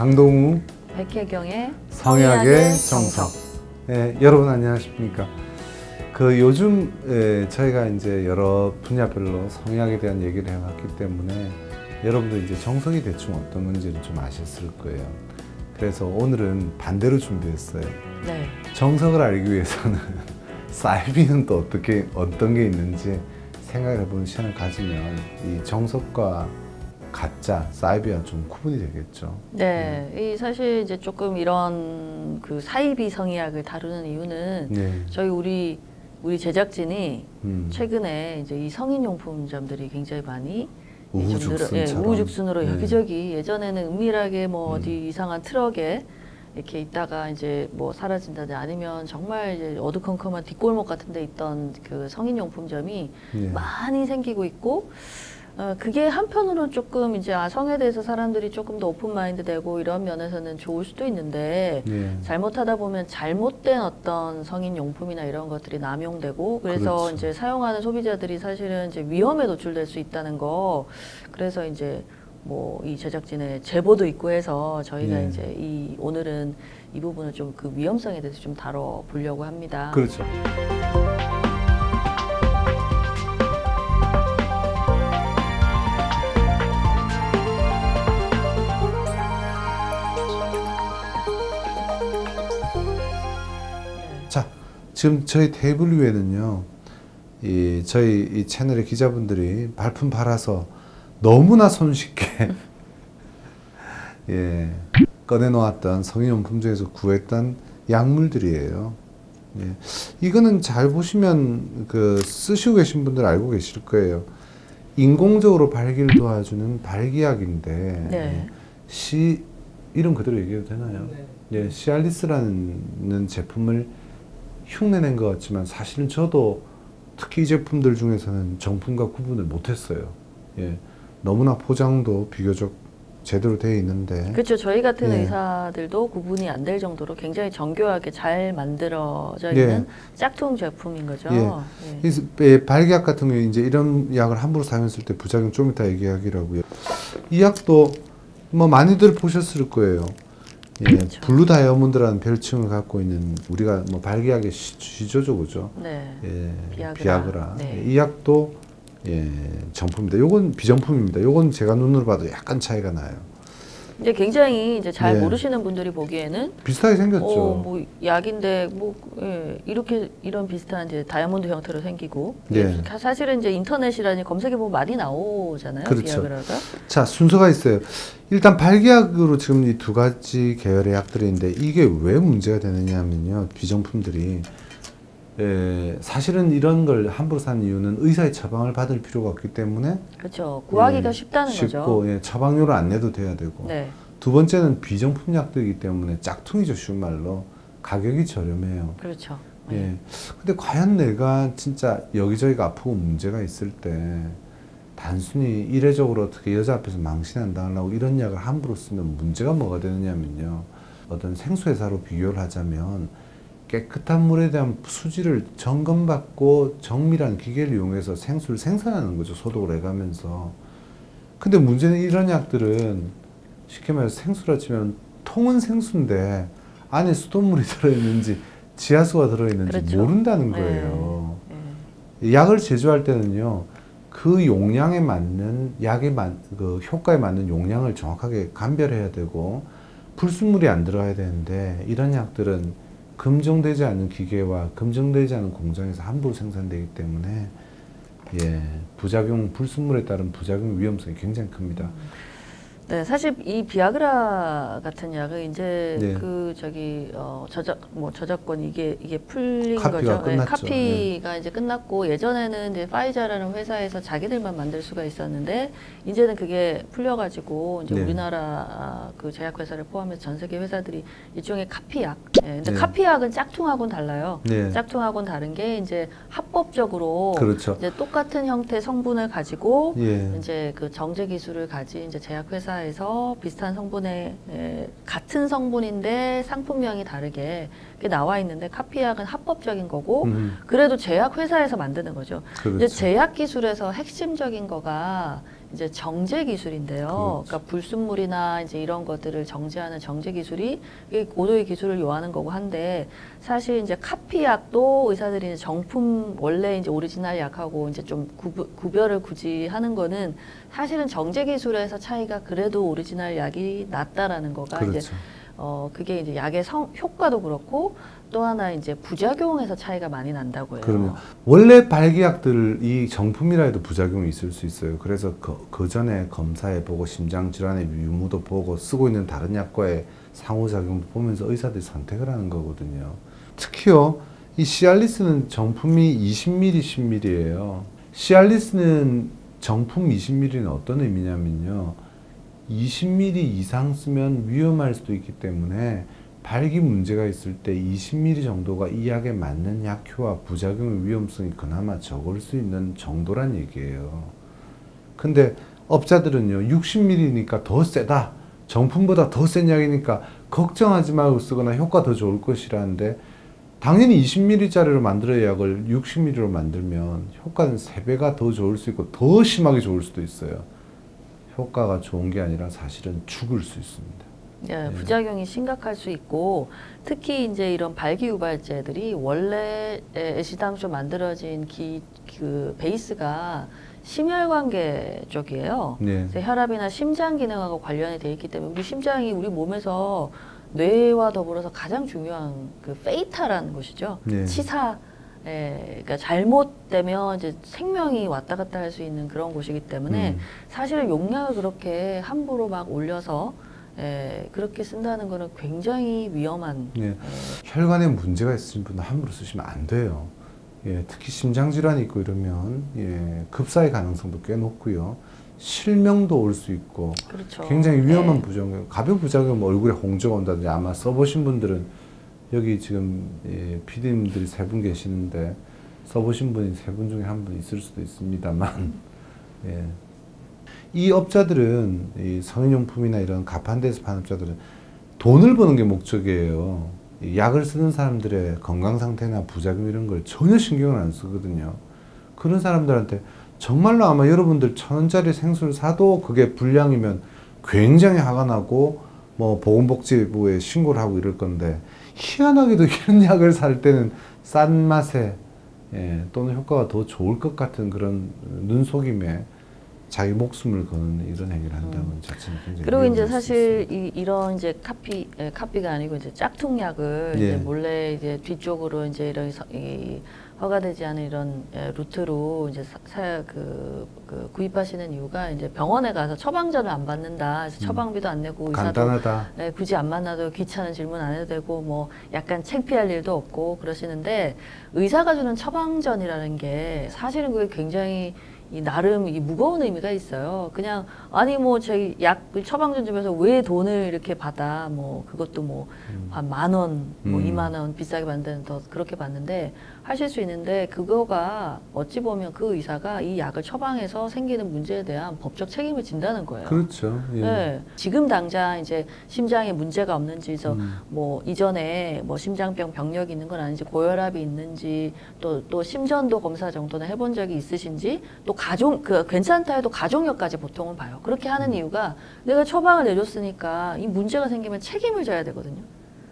강동우 백혜경의 성의학의 정석. 네, 여러분 안녕하십니까? 요즘 저희가 이제 여러 분야별로 성의학에 대한 얘기를 해왔기 때문에 여러분도 이제 정석이 대충 어떤 건지를 좀 아셨을 거예요. 그래서 오늘은 반대로 준비했어요. 네. 정석을 알기 위해서는 사이비는 또 어떤 게 있는지 생각을 해보는 시간을 가지면 이 정석과 가짜, 사이비와 좀 구분이 되겠죠. 네, 이 사실 이제 조금 이런 그 사이비 성의학을 다루는 이유는 저희 우리 제작진이 최근에 이제 이 성인용품점들이 굉장히 많이 우후죽순으로 여기저기 예전에는 은밀하게 뭐 어디 이상한 트럭에 이렇게 있다가 이제 뭐 사라진다든지 아니면 정말 이제 어두컴컴한 뒷골목 같은 데 있던 그 성인용품점이 많이 생기고 있고 그게 한편으로는 조금 이제 성에 대해서 사람들이 조금 더 오픈마인드 되고 이런 면에서는 좋을 수도 있는데 잘못하다 보면 잘못된 어떤 성인용품이나 이런 것들이 남용되고 그래서 그렇죠. 이제 사용하는 소비자들이 사실은 이제 위험에 노출될 수 있다는 거. 그래서 이제 뭐 이 제작진의 제보도 있고 해서 저희가 이제 오늘은 이 부분을 좀 그 위험성에 대해서 좀 다뤄보려고 합니다. 그렇죠. 자, 지금 저희 테이블 위에는요, 저희 이 채널의 기자분들이 발품 팔아서 너무나 손쉽게 꺼내놓았던 성인용품 중에서 구했던 약물들이에요. 이거는 잘 보시면 쓰시고 계신 분들 알고 계실 거예요. 인공적으로 발기를 도와주는 발기약인데 이름 그대로 얘기해도 되나요? 시알리스라는 제품을 흉내낸 것 같지만 사실은 저도 특히 이 제품들 중에서는 정품과 구분을 못했어요. 너무나 포장도 비교적 제대로 되어 있는데 그렇죠. 저희 같은 의사들도 구분이 안 될 정도로 굉장히 정교하게 잘 만들어져 있는 짝퉁 제품인 거죠. 발기약 같은 경우에 이제 이런 약을 함부로 사용했을 때 부작용 좀 이따 얘기하기로 하고요. 이 약도 뭐 많이들 보셨을 거예요. 그렇죠. 블루 다이아몬드라는 별칭을 갖고 있는 우리가 뭐 발기약의 시조죠, 그죠? 비아그라. 이 약도 정품입니다. 요건 비정품입니다. 요건 제가 눈으로 봐도 약간 차이가 나요. 이제 굉장히 이제 잘 모르시는 분들이 보기에는 비슷하게 생겼죠. 뭐 약인데 뭐 이런 비슷한 이제 다이아몬드 형태로 생기고 사실은 이제 인터넷이라니 검색해 보면 많이 나오잖아요. 그렇죠. 비아그라가. 자, 순서가 있어요. 일단 발기약으로 지금 이 두 가지 계열의 약들이 있는데 이게 왜 문제가 되느냐 하면요. 비정품들이 사실은 이런 걸 함부로 사는 이유는 의사의 처방을 받을 필요가 없기 때문에 그렇죠. 구하기가 쉽다는 거죠. 쉽고 처방료를 안 내도 돼야 되고 두 번째는 비정품 약들이기 때문에 짝퉁이죠. 쉬운 말로 가격이 저렴해요. 그렇죠. 근데 과연 내가 진짜 여기저기가 아프고 문제가 있을 때 단순히 이례적으로 어떻게 여자 앞에서 망신 안 당하려고 이런 약을 함부로 쓰면 문제가 뭐가 되느냐면요. 어떤 생수회사로 비교를 하자면 깨끗한 물에 대한 수질을 점검받고 정밀한 기계를 이용해서 생수를 생산하는 거죠. 소독을 해가면서. 근데 문제는 이런 약들은 쉽게 말해서 생수라 치면 통은 생수인데 안에 수돗물이 들어있는지 지하수가 들어있는지 모른다는 거예요. 약을 제조할 때는요. 그 용량에 맞는 그 효과에 맞는 용량을 정확하게 감별해야 되고 불순물이 안 들어가야 되는데 이런 약들은 검증되지 않은 기계와 검증되지 않은 공장에서 함부로 생산되기 때문에 부작용, 불순물에 따른 부작용 위험성이 굉장히 큽니다. 네, 사실 이 비아그라 같은 약은 이제 저작권 이게 풀린 카피가 거죠. 끝났죠. 카피가 이제 끝났고 예전에는 이제 파이자라는 회사에서 자기들만 만들 수가 있었는데 이제는 그게 풀려가지고 이제 우리나라 그 제약회사를 포함해서 전 세계 회사들이 일종의 카피약. 근데 카피약은 짝퉁하고는 달라요. 짝퉁하고는 다른 게 이제 합법적으로 이제 똑같은 형태 성분을 가지고 이제 그 정제 기술을 가진 이제 제약회사 에서 비슷한 성분의 같은 성분인데 상품명이 다르게 나와 있는데 카피약은 합법적인 거고 그래도 제약 회사에서 만드는 거죠. 이제 제약 기술에서 핵심적인 거가 이제 정제 기술인데요. 그렇죠. 그러니까 불순물이나 이제 이런 것들을 정제하는 정제 기술이 고도의 기술을 요하는 거고 한데, 사실 이제 카피약도 의사들이 이제 정품 원래 이제 오리지널 약하고 이제 좀 구별을 굳이 하는 거는 사실은 정제 기술에서 차이가 그래도 오리지널 약이 낫다라는 거가 그렇죠. 이제 그게 이제 약의 효과도 그렇고 또 하나 이제 부작용에서 차이가 많이 난다고 해요. 그러면 원래 발기약들이 정품이라 해도 부작용이 있을 수 있어요. 그래서 그 전에 검사해보고 심장질환의 유무도 보고 쓰고 있는 다른 약과의 상호작용도 보면서 의사들이 선택을 하는 거거든요. 특히요, 이 시알리스는 정품이 20ml, 10ml예요. 시알리스는 정품 20ml는 어떤 의미냐면요, 20ml 이상 쓰면 위험할 수도 있기 때문에 발기 문제가 있을 때 20ml 정도가 이 약에 맞는 약효와 부작용의 위험성이 그나마 적을 수 있는 정도란 얘기예요. 근데 업자들은요, 60ml니까 더 세다, 정품보다 더 센 약이니까 걱정하지 말고 쓰거나 효과 더 좋을 것이라는데, 당연히 20ml짜리로 만들어야 약을 60ml로 만들면 효과는 3배가 더 좋을 수 있고 더 심하게 좋을 수도 있어요. 효과가 좋은 게 아니라 사실은 죽을 수 있습니다. 예, 부작용이 심각할 수 있고, 특히 이제 이런 발기유발제들이 원래 애시당초 만들어진 그 베이스가 심혈관계 쪽이에요. 네. 그래서 혈압이나 심장 기능하고 관련이 돼 있기 때문에 우리 심장이 우리 몸에서 뇌와 더불어서 가장 중요한 그 페이타라는 것이죠. 네. 치사. 그러니까 잘못되면 이제 생명이 왔다 갔다 할 수 있는 그런 곳이기 때문에 사실 용량을 그렇게 함부로 막 올려서 그렇게 쓴다는 거는 굉장히 위험한. 네. 혈관에 문제가 있으신 분은 함부로 쓰시면 안 돼요. 예, 특히 심장질환이 있고 이러면 급사의 가능성도 꽤 높고요. 실명도 올 수 있고, 그렇죠. 굉장히 위험한 부작용, 가벼운 부작용은 얼굴에 홍조가 온다든지, 아마 써보신 분들은 여기 지금 PD님들이 3분 계시는데 써보신 분이 3분 중에 한 분 있을 수도 있습니다만 이 업자들은, 이 성인용품이나 이런 가판대에서 파는 업자들은 돈을 버는 게 목적이에요. 약을 쓰는 사람들의 건강 상태나 부작용 이런 걸 전혀 신경을 안 쓰거든요. 그런 사람들한테 정말로 아마 여러분들 1,000원짜리 생수를 사도 그게 불량이면 굉장히 화가 나고 뭐 보건복지부에 신고를 하고 이럴 건데, 희한하게도 이런 약을 살 때는 싼 맛에 또는 효과가 더 좋을 것 같은 그런 눈속임에 자기 목숨을 거는 이런 행위를 한다는 자체는 굉장히. 그리고 이제 사실 이런 이제 카피가 아니고 이제 짝퉁약을 이제 몰래 이제 뒤쪽으로 이제 이런 허가되지 않은 이런 루트로 이제 구입하시는 이유가, 이제 병원에 가서 처방전을 안 받는다, 그래서 처방비도 안 내고 의사도 간단하다. 굳이 안 만나도 귀찮은 질문 안 해도 되고 뭐 약간 창피할 일도 없고 그러시는데, 의사가 주는 처방전이라는 게 사실은 그게 굉장히 나름 무거운 의미가 있어요. 그냥 아니 뭐 저희 약 처방전 주면서 왜 돈을 이렇게 받아, 뭐 그것도 뭐 한 10,000원, 뭐 20,000원 비싸게 받는 더 그렇게 받는데 하실 수 있는데, 그거가 어찌 보면 그 의사가 이 약을 처방해서 생기는 문제에 대한 법적 책임을 진다는 거예요. 그렇죠. 예. 네. 지금 당장 이제 심장에 문제가 없는지, 그래서 뭐 이전에 뭐 심장병 병력이 있는 건 아닌지, 고혈압이 있는지, 또 심전도 검사 정도는 해본 적이 있으신지, 또 괜찮다 해도 가족력까지 보통은 봐요. 그렇게 하는 이유가, 내가 처방을 내줬으니까 이 문제가 생기면 책임을 져야 되거든요.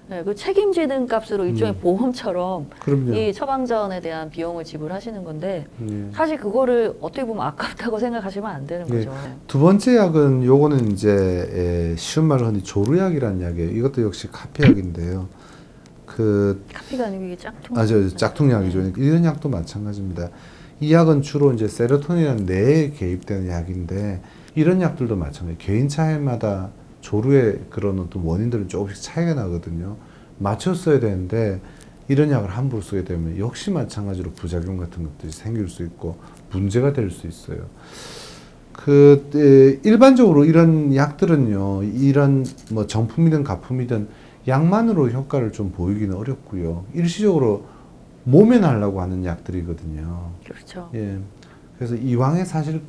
네, 그 책임지는 값으로 일종의 보험처럼 그럼요. 이 처방전에 대한 비용을 지불하시는 건데, 사실 그거를 어떻게 보면 아깝다고 생각하시면 안 되는 거죠. 두 번째 약은, 요거는 이제 쉬운 말로 하니 조루약이라는 약이에요. 이것도 역시 카피약인데요. 카피가 아니고 이게 짝퉁. 짝퉁약이죠. 네. 이런 약도 마찬가지입니다. 이 약은 주로 이제 세로토닌이라는 뇌에 개입되는 약인데, 이런 약들도 마찬가지예요. 개인 차이마다 조루의 그런 어떤 원인들은 조금씩 차이가 나거든요. 맞춰 써야 되는데 이런 약을 함부로 쓰게 되면 역시 마찬가지로 부작용 같은 것들이 생길 수 있고 문제가 될 수 있어요. 일반적으로 이런 약들은요, 이런 뭐 정품이든 가품이든 약만으로 효과를 좀 보이기는 어렵고요. 일시적으로 모면하려고 하는 약들이거든요. 그렇죠. 예. 그래서 이왕에 사실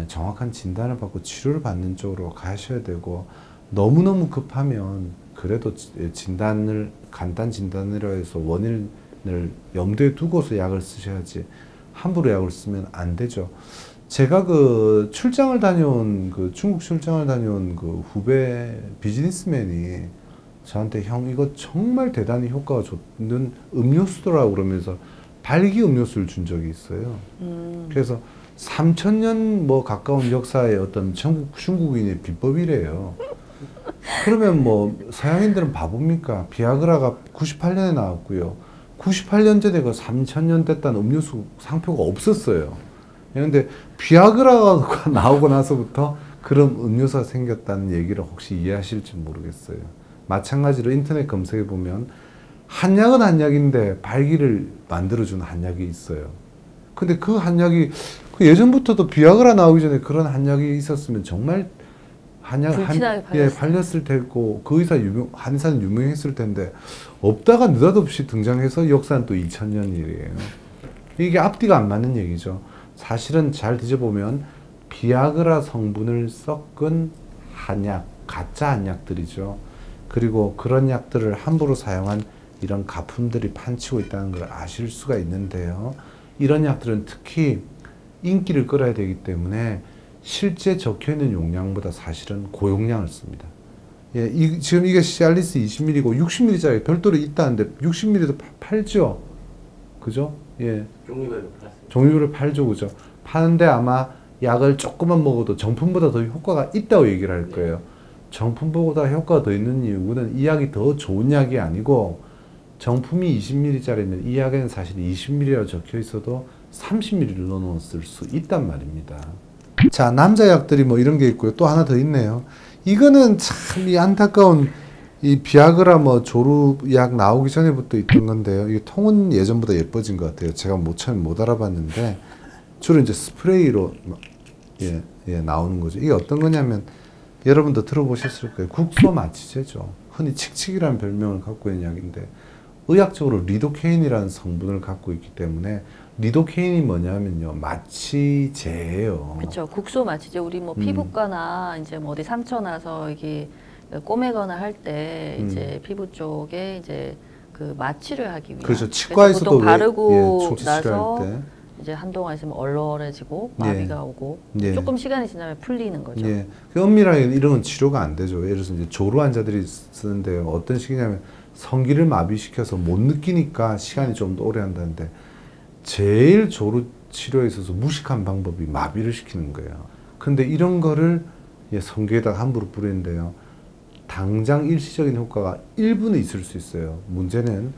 정확한 진단을 받고 치료를 받는 쪽으로 가셔야 되고, 너무너무 급하면 그래도 간단 진단으로 해서 원인을 염두에 두고서 약을 쓰셔야지 함부로 약을 쓰면 안 되죠. 제가 그 출장을 다녀온 그 중국 출장을 다녀온 그 후배 비즈니스맨이 저한테 형 이거 정말 대단히 효과가 좋는 음료수더라고 그러면서 발기 음료수를 준 적이 있어요. 그래서 3000년 뭐 가까운 역사의 어떤 중국인의 비법이래요. 그러면 뭐 서양인들은 바보입니까? 비아그라가 98년에 나왔고요. 98년 전에 그 3000년 됐다는 음료수 상표가 없었어요. 그런데 비아그라가 나오고 나서부터 그런 음료수가 생겼다는 얘기를 혹시 이해하실지 모르겠어요. 마찬가지로 인터넷 검색해 보면 한약은 한약인데 발기를 만들어주는 한약이 있어요. 근데 그 한약이 그 예전부터도 비아그라 나오기 전에 그런 한약이 있었으면 정말 팔렸을 테고 그 한의사는 유명했을 텐데 없다가 느닷없이 등장해서 역사는 또 2000년이래요. 이게 앞뒤가 안 맞는 얘기죠. 사실은 잘 뒤져보면 비아그라 성분을 섞은 한약, 가짜 한약들이죠. 그리고 그런 약들을 함부로 사용한 이런 가품들이 판치고 있다는 걸 아실 수가 있는데요. 이런 약들은 특히 인기를 끌어야 되기 때문에 실제 적혀있는 용량보다 사실은 고용량을 씁니다. 예, 지금 이게 시알리스 20ml고 60ml짜리 별도로 있다는데 60ml도 팔죠? 그죠? 예. 종류별로 팔죠, 그죠? 파는데 아마 약을 조금만 먹어도 정품보다 더 효과가 있다고 얘기를 할 거예요. 정품보다 효과가 더 있는 이유는 이 약이 더 좋은 약이 아니고 정품이 20ml짜리는 이 약에는 사실 20ml라고 적혀 있어도 30ml를 넣어놓았을 수 있단 말입니다. 자, 남자 약들이 뭐 이런 게 있고요. 또 하나 더 있네요. 이거는 참 이 안타까운 이 비아그라 뭐 조루약 나오기 전에부터 있던 건데요. 이 통은 예전보다 예뻐진 것 같아요. 제가 처음에 못 알아봤는데 주로 이제 스프레이로 나오는 거죠. 이게 어떤 거냐면 여러분도 들어보셨을 거예요. 국소마취제죠. 흔히 칙칙이라는 별명을 갖고 있는 약인데 의학적으로 리도케인이라는 성분을 갖고 있기 때문에 리도케인이 뭐냐면요, 마취제예요. 그렇죠. 국소 마취제. 우리 뭐 피부과나 이제 뭐 어디 상처 나서 이게 꼬매거나 할 때 이제 피부 쪽에 이제 그 마취를 하기 위한. 그렇죠. 치과에서도 보통 바르고 나서 때. 이제 한동안 있으면 얼얼해지고 마비가 오고 조금 시간이 지나면 풀리는 거죠. 예. 그 엄밀하게 이런 건 치료가 안 되죠. 예를 들어서 이제 조루 환자들이 쓰는데 어떤 식이냐면 성기를 마비시켜서 못 느끼니까 시간이 좀 더 오래 한다는데 제일 조루 치료에 있어서 무식한 방법이 마비를 시키는 거예요. 근데 이런 거를 성기에다가 함부로 뿌리는데요. 당장 일시적인 효과가 1분은 있을 수 있어요. 문제는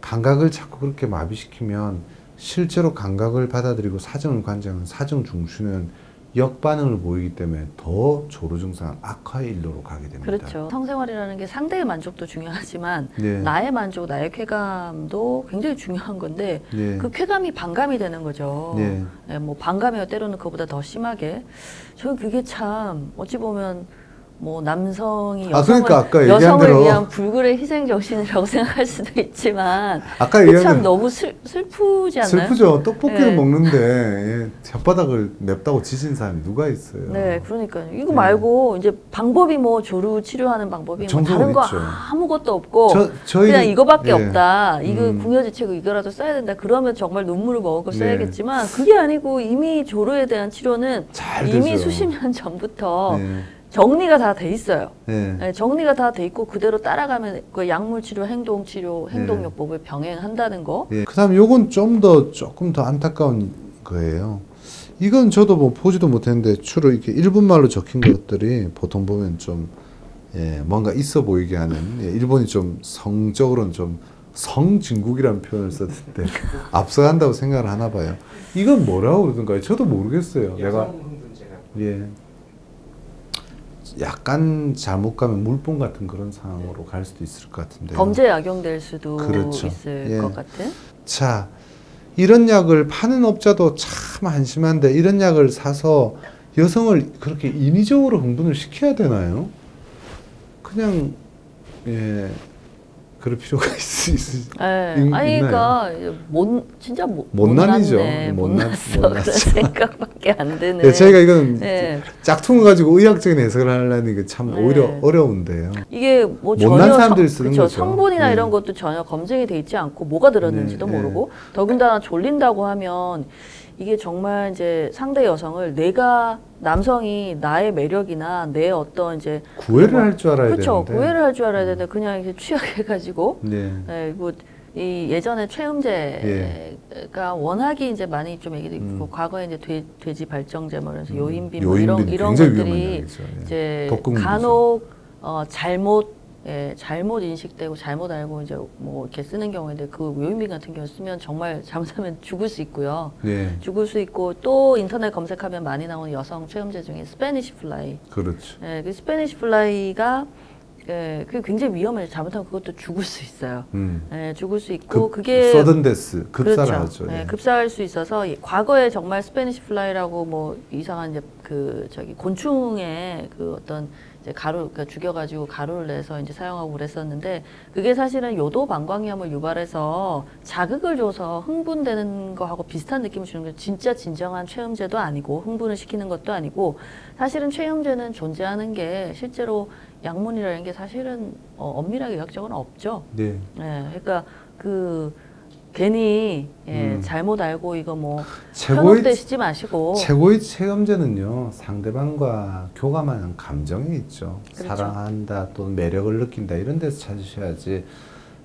감각을 자꾸 그렇게 마비시키면 실제로 감각을 받아들이고 사정을 관장하는 사정 중추는 역반응을 보이기 때문에 더 조루 증상 악화의 일로로 가게 됩니다. 그렇죠. 성생활이라는 게 상대의 만족도 중요하지만 네. 나의 만족, 나의 쾌감도 굉장히 중요한 건데 네. 그 쾌감이 반감이 되는 거죠. 네. 네, 뭐 반감이요. 때로는 그보다 더 심하게. 저는 그게 참 어찌 보면 뭐 남성이 그러니까 아까 여성을 대로 위한 불굴의 희생 정신이라고 생각할 수도 있지만 아까 참 너무 슬프지 않나요? 슬프죠. 떡볶이를 네. 먹는데 혓바닥을 맵다고 지진 사람이 누가 있어요. 네, 그러니까요. 이거 말고 이제 방법이 뭐 조루 치료하는 방법이 뭐 다른 거 있죠. 아무것도 없고 그냥 이거밖에 없다. 이거 궁여지책고 이거라도 써야 된다. 그러면 정말 눈물을 머금고 써야겠지만 그게 아니고 이미 조루에 대한 치료는 이미 되죠. 수십 년 전부터 정리가 다 돼 있어요. 네, 정리가 다 돼 있고 그대로 따라가면 그 약물 치료, 행동 치료, 행동요법을 병행한다는 거. 그다음 요건 조금 더 안타까운 거예요. 이건 저도 뭐 보지도 못했는데 주로 이렇게 일본말로 적힌 것들이 보통 보면 좀 뭔가 있어 보이게 하는 일본이 좀 성적으로는 좀 성진국이라는 표현을 썼는데 앞서간다고 생각을 하나 봐요. 이건 뭐라고 그러던가요? 저도 모르겠어요. 내가 약간 잘못 가면 물뽕 같은 그런 상황으로 갈 수도 있을 것 같은데 범죄에 악용될 수도 그렇죠. 있을 것 같은. 자, 이런 약을 파는 업자도 참 한심한데 이런 약을 사서 여성을 그렇게 인위적으로 흥분을 시켜야 되나요? 그냥 그럴 필요가 그러니까 진짜 못난이죠. 못났어. 그런 생각밖에 안 드는. 네, 저희가 이건 짝퉁을 가지고 의학적인 해석을 하려는 게 참 오히려 어려운데요. 이게 뭐 못난 사람들이 쓰는 거죠. 성분이나 이런 것도 전혀 검증이 돼 있지 않고 뭐가 들었는지도 모르고 더군다나 졸린다고 하면 이게 정말 이제 상대 여성을 내가 남성이 나의 매력이나 내 어떤 이제 구애를 할 줄 알아야 그렇죠. 되는데. 구애를 할 줄 알아야 되는데 그냥 이렇게 취약해가지고 네. 네, 뭐 이 예전에 최음제가 워낙에 이제 많이 좀 얘기도 있고 과거에 이제 돼지 발정제 뭐 그래서 요인비 뭐 이런 것들이 이제 간혹 잘못 인식되고 잘못 알고 이제 뭐 이렇게 쓰는 경우인데 그 요인비 같은 경우 쓰면 정말 잘못하면 죽을 수 있고요. 네. 죽을 수 있고 또 인터넷 검색하면 많이 나오는 여성 최음제 중에 스페니시 플라이. 그렇죠. 네, 그 스페니시 플라이가 그게 굉장히 위험해요. 잘못하면 그것도 죽을 수 있어요. 네, 죽을 수 있고 그게 서든데스 급사를 그렇죠. 하죠. 네, 예. 급사할 수 있어서 과거에 정말 스페니시 플라이라고 뭐 이상한 이제 그 저기 곤충의 그 어떤 이제 가루 그러니까 죽여가지고 가루를 내서 이제 사용하고 그랬었는데 그게 사실은 요도 방광염을 유발해서 자극을 줘서 흥분되는 거하고 비슷한 느낌을 주는 게 진짜 진정한 최음제도 아니고 흥분을 시키는 것도 아니고 사실은 최음제는 존재하는 게 실제로 약물이라는 게 사실은 엄밀하게 의학적으로는 없죠. 네. 네, 그러니까 그 괜히 잘못 알고 이거 뭐 현혹되시지 마시고 최고의 체험제는요 상대방과 교감하는 감정이 있죠. 그렇죠. 사랑한다 또는 매력을 느낀다 이런 데서 찾으셔야지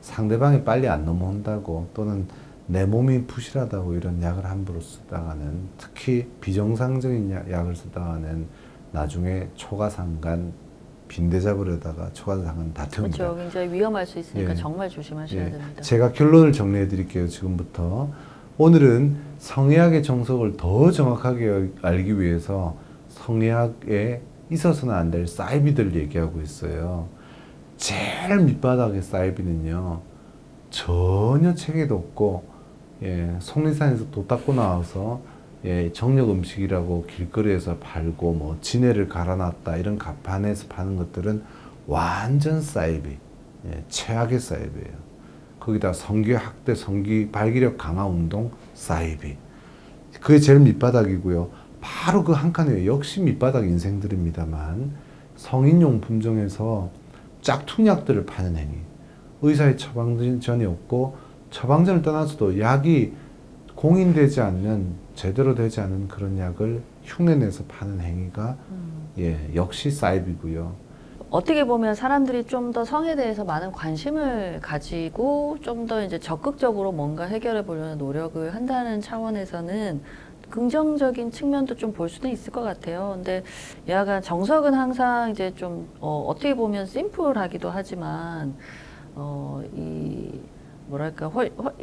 상대방이 빨리 안 넘어온다고 또는 내 몸이 부실하다고 이런 약을 함부로 쓰다가는 특히 비정상적인 약을 쓰다가는 나중에 초가상간 빈대 잡으려다가 초가상간 다툽니다. 그렇죠. 굉장히 위험할 수 있으니까 예. 정말 조심하셔야 예. 됩니다. 제가 결론을 정리해 드릴게요. 지금부터. 오늘은 성의학의 정석을 더 정확하게 알기 위해서 성의학에 있어서는 안 될 사이비들을 얘기하고 있어요. 제일 밑바닥의 사이비는요. 전혀 체계도 없고 속리산에서 도 닦고 나와서 정력 음식이라고 길거리에서 팔고 뭐 진해를 갈아놨다 이런 가판에서 파는 것들은 완전 사이비, 최악의 사이비예요. 거기다 성기 학대, 성기 발기력 강화 운동 사이비. 그게 제일 밑바닥이고요. 바로 그 한 칸에 역시 밑바닥 인생들입니다만 성인용품 중에서 짝퉁약들을 파는 행위. 의사의 처방전이 없고 처방전을 떠나서도 약이 공인되지 않는 제대로 되지 않은 그런 약을 흉내내서 파는 행위가 역시 사이비고요. 어떻게 보면 사람들이 좀 더 성에 대해서 많은 관심을 가지고 좀 더 이제 적극적으로 뭔가 해결해 보려는 노력을 한다는 차원에서는 긍정적인 측면도 좀 볼 수는 있을 것 같아요. 근데 약간 정석은 항상 이제 좀 어떻게 보면 심플하기도 하지만 이 뭐랄까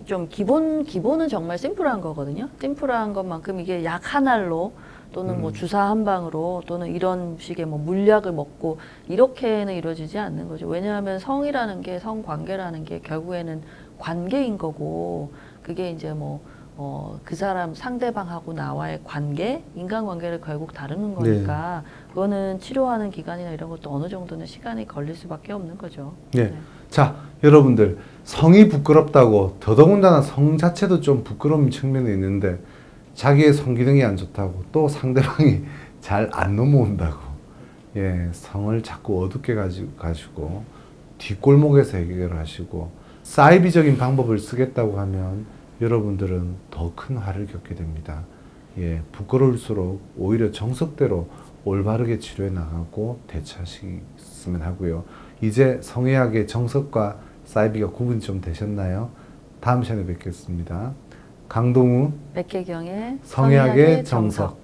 좀 기본은 정말 심플한 거거든요. 심플한 것만큼 이게 약 한 알로 또는 뭐 주사 한 방으로 또는 이런 식의 뭐 물약을 먹고 이렇게는 이루어지지 않는 거죠. 왜냐하면 성이라는 게 성관계라는 게 결국에는 관계인 거고 그게 이제 뭐 그 사람 상대방하고 나와의 관계, 인간관계를 결국 다루는 거니까 그거는 치료하는 기간이나 이런 것도 어느 정도는 시간이 걸릴 수밖에 없는 거죠. 네. 자, 여러분들 성이 부끄럽다고 더더군다나 성 자체도 좀 부끄러운 측면이 있는데 자기의 성기능이 안 좋다고 또 상대방이 잘 안 넘어온다고 성을 자꾸 어둡게 가지고 뒷골목에서 해결하시고 사이비적인 방법을 쓰겠다고 하면 여러분들은 더 큰 화를 겪게 됩니다. 부끄러울수록 오히려 정석대로 올바르게 치료해 나가고 대처하시면 하고요. 이제 성의학의 정석과 사이비가 구분이 좀 되셨나요? 다음 시간에 뵙겠습니다. 강동우, 백혜경의 성의학의 정석.